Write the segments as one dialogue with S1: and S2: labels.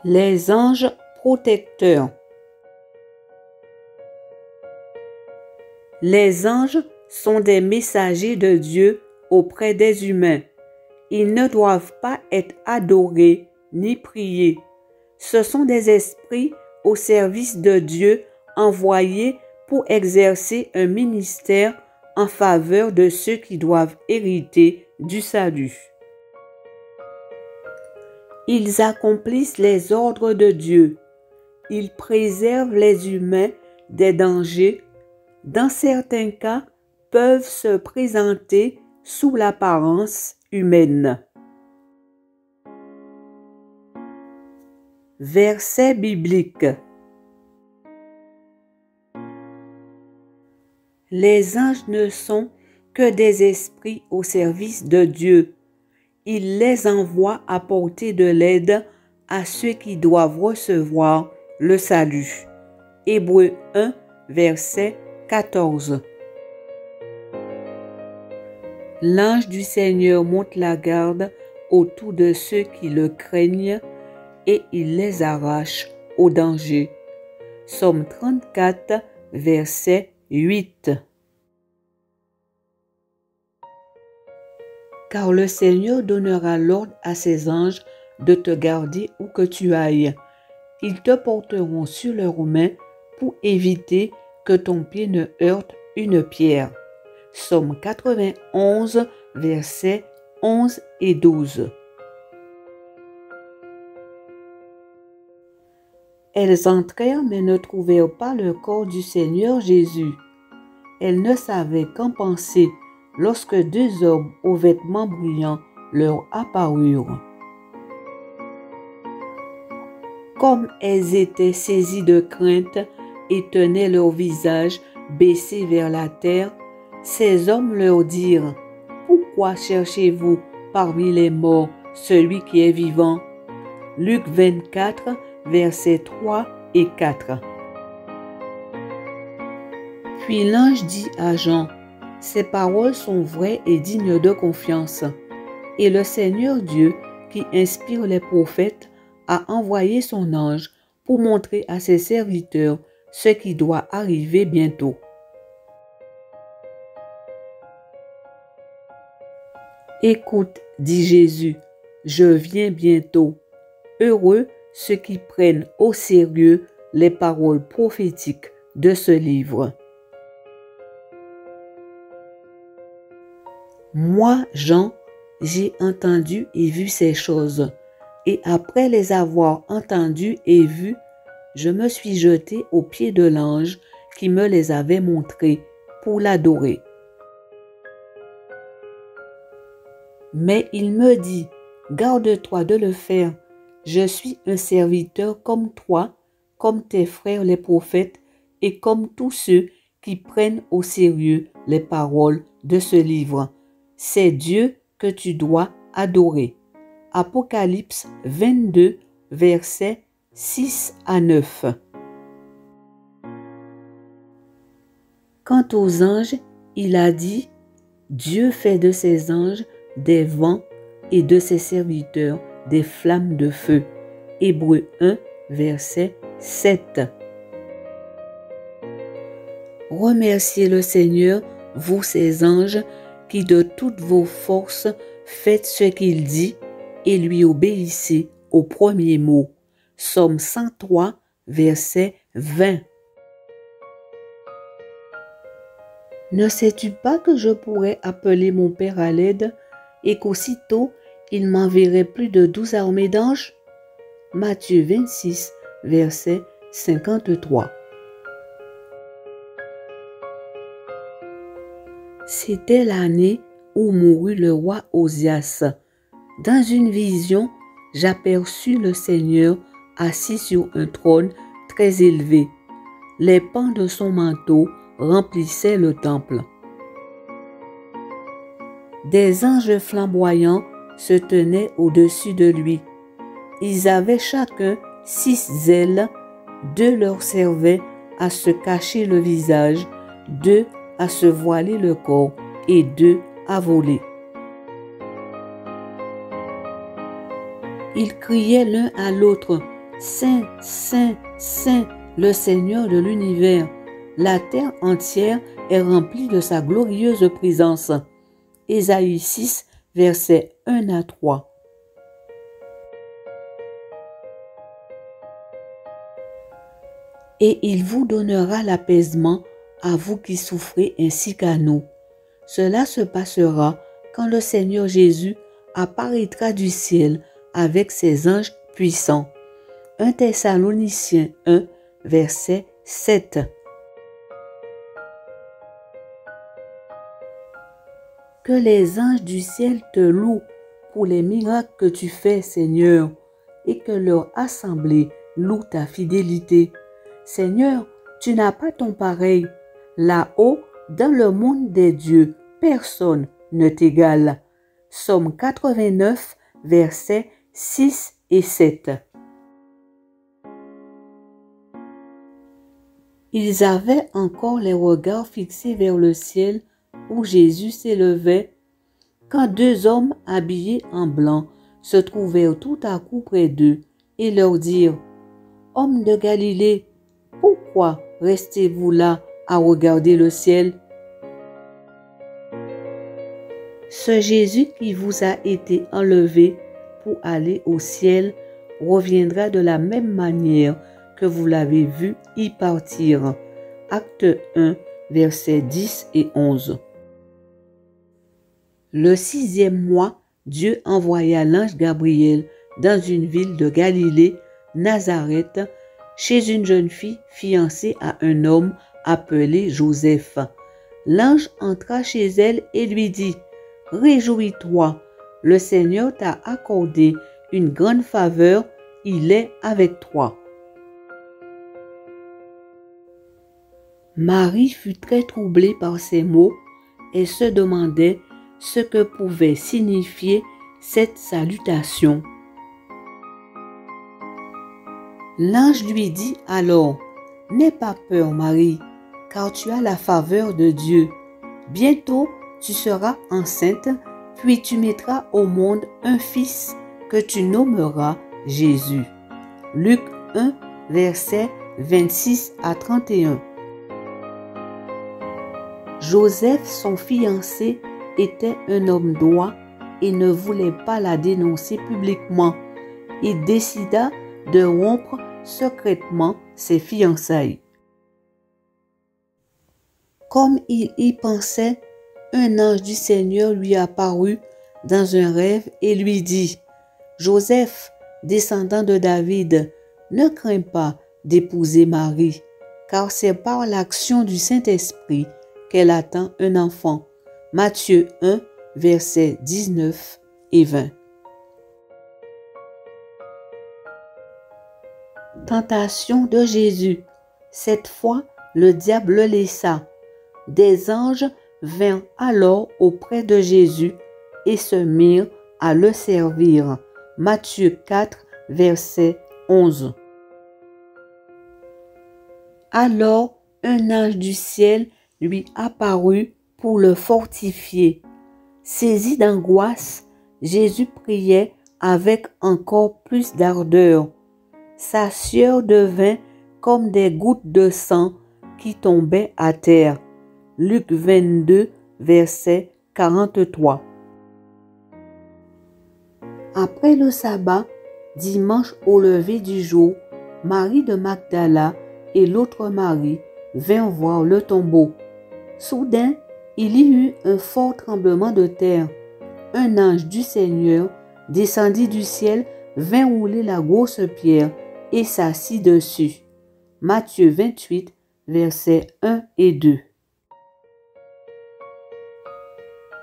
S1: Les anges protecteurs. Les anges sont des messagers de Dieu auprès des humains. Ils ne doivent pas être adorés ni priés. Ce sont des esprits au service de Dieu envoyés pour exercer un ministère en faveur de ceux qui doivent hériter du salut. Ils accomplissent les ordres de Dieu. Ils préservent les humains des dangers. Dans certains cas, peuvent se présenter sous l'apparence humaine. Verset biblique. Les anges ne sont que des esprits au service de Dieu. Il les envoie apporter de l'aide à ceux qui doivent recevoir le salut. Hébreux 1, verset 14. L'ange du Seigneur monte la garde autour de ceux qui le craignent et il les arrache au danger. Psaume 34, verset 8. Car le Seigneur donnera l'ordre à ses anges de te garder où que tu ailles. Ils te porteront sur leurs mains pour éviter que ton pied ne heurte une pierre. Psaume 91, versets 11 et 12. Elles entrèrent mais ne trouvèrent pas le corps du Seigneur Jésus. Elles ne savaient qu'en penser lorsque deux hommes aux vêtements brillants leur apparurent. Comme elles étaient saisies de crainte et tenaient leur visage baissé vers la terre, ces hommes leur dirent : « Pourquoi cherchez-vous parmi les morts celui qui est vivant ?» Luc 24, versets 3 et 4. Puis l'ange dit à Jean : « Ces paroles sont vraies et dignes de confiance. » Et le Seigneur Dieu, qui inspire les prophètes, a envoyé son ange pour montrer à ses serviteurs ce qui doit arriver bientôt. « Écoute, dit Jésus, je viens bientôt. Heureux ceux qui prennent au sérieux les paroles prophétiques de ce livre. » Moi, Jean, j'ai entendu et vu ces choses, et après les avoir entendues et vues, je me suis jeté aux pieds de l'ange qui me les avait montrées pour l'adorer. Mais il me dit : « Garde-toi de le faire. Je suis un serviteur comme toi, comme tes frères les prophètes et comme tous ceux qui prennent au sérieux les paroles de ce livre. C'est Dieu que tu dois adorer. » Apocalypse 22, versets 6 à 9. Quant aux anges, il a dit : « Dieu fait de ses anges des vents et de ses serviteurs des flammes de feu. » Hébreux 1, verset 7. Remerciez le Seigneur, vous ses anges, qui de toutes vos forces faites ce qu'il dit et lui obéissez au premier mot. Psaume 103, verset 20. Ne sais-tu pas que je pourrais appeler mon Père à l'aide et qu'aussitôt il m'enverrait plus de 12 armées d'anges? Matthieu 26, verset 53. C'était l'année où mourut le roi Osias. Dans une vision, j'aperçus le Seigneur assis sur un trône très élevé. Les pans de son manteau remplissaient le temple. Des anges flamboyants se tenaient au-dessus de lui. Ils avaient chacun 6 ailes, 2 leur servaient à se cacher le visage, 2 à se voiler le corps et 2 à voler. Ils criaient l'un à l'autre, Saint, Saint, Saint, le Seigneur de l'univers. La terre entière est remplie de sa glorieuse présence. Ésaïe 6, versets 1 à 3. Et il vous donnera l'apaisement à vous qui souffrez ainsi qu'à nous. Cela se passera quand le Seigneur Jésus apparaîtra du ciel avec ses anges puissants. 1 Thessaloniciens 1, verset 7. Que les anges du ciel te louent pour les miracles que tu fais, Seigneur, et que leur assemblée loue ta fidélité. Seigneur, tu n'as pas ton pareil. Là-haut, dans le monde des dieux, personne ne t'égale. Psaume 89, versets 6 et 7. Ils avaient encore les regards fixés vers le ciel où Jésus s'élevait, quand deux hommes habillés en blanc se trouvèrent tout à coup près d'eux et leur dirent, « Hommes de Galilée, pourquoi restez-vous là à regarder le ciel? Ce Jésus qui vous a été enlevé pour aller au ciel reviendra de la même manière que vous l'avez vu y partir. » Acte 1, versets 10 et 11. Le 6e mois, Dieu envoya l'ange Gabriel dans une ville de Galilée, Nazareth, chez une jeune fille fiancée à un homme appelé Joseph. L'ange entra chez elle et lui dit, « Réjouis-toi, le Seigneur t'a accordé une grande faveur, il est avec toi. » Marie fut très troublée par ces mots et se demandait ce que pouvait signifier cette salutation. L'ange lui dit alors, « N'aie pas peur, Marie, car tu as la faveur de Dieu. Bientôt, tu seras enceinte, puis tu mettras au monde un fils que tu nommeras Jésus. » Luc 1, versets 26 à 31. Joseph, son fiancé, était un homme droit et ne voulait pas la dénoncer publiquement. Il décida de rompre secrètement ses fiançailles. Comme il y pensait, un ange du Seigneur lui apparut dans un rêve et lui dit, « Joseph, descendant de David, ne crains pas d'épouser Marie, car c'est par l'action du Saint-Esprit qu'elle attend un enfant. » Matthieu 1, versets 19 et 20. Tentation de Jésus. Cette fois, le diable le laissa. Des anges vinrent alors auprès de Jésus et se mirent à le servir. Matthieu 4, verset 11. Alors, un ange du ciel lui apparut pour le fortifier. Saisi d'angoisse, Jésus priait avec encore plus d'ardeur. Sa sueur devint comme des gouttes de sang qui tombaient à terre. Luc 22, verset 43. Après le sabbat, dimanche au lever du jour, Marie de Magdala et l'autre Marie vinrent voir le tombeau. Soudain, il y eut un fort tremblement de terre. Un ange du Seigneur descendit du ciel, vint rouler la grosse pierre et s'assit dessus. Matthieu 28, versets 1 et 2.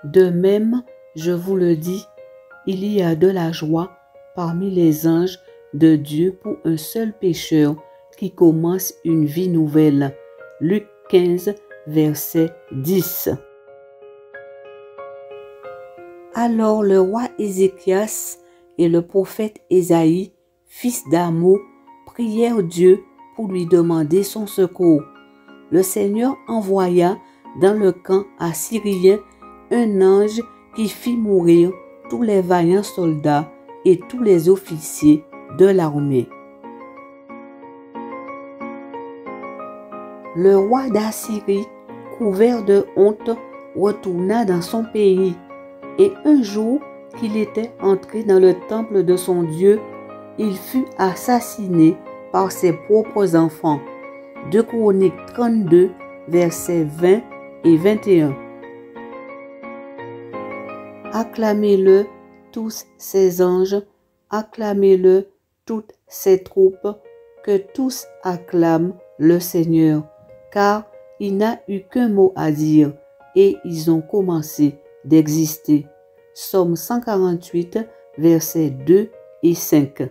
S1: De même, je vous le dis, il y a de la joie parmi les anges de Dieu pour un seul pécheur qui commence une vie nouvelle. Luc 15, verset 10. Alors le roi Ézéchias et le prophète Ésaïe, fils d'Amo, prièrent Dieu pour lui demander son secours. Le Seigneur envoya dans le camp assyrien un ange qui fit mourir tous les vaillants soldats et tous les officiers de l'armée. Le roi d'Assyrie, couvert de honte, retourna dans son pays. Et un jour qu'il était entré dans le temple de son Dieu, il fut assassiné par ses propres enfants. 2 Chroniques 32, versets 20 et 21. Acclamez-le, tous ses anges, acclamez-le, toutes ses troupes, que tous acclament le Seigneur, car il n'a eu qu'un mot à dire, et ils ont commencé d'exister. Psaume 148, versets 2 et 5.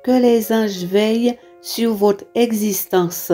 S1: Que les anges veillent sur votre existence.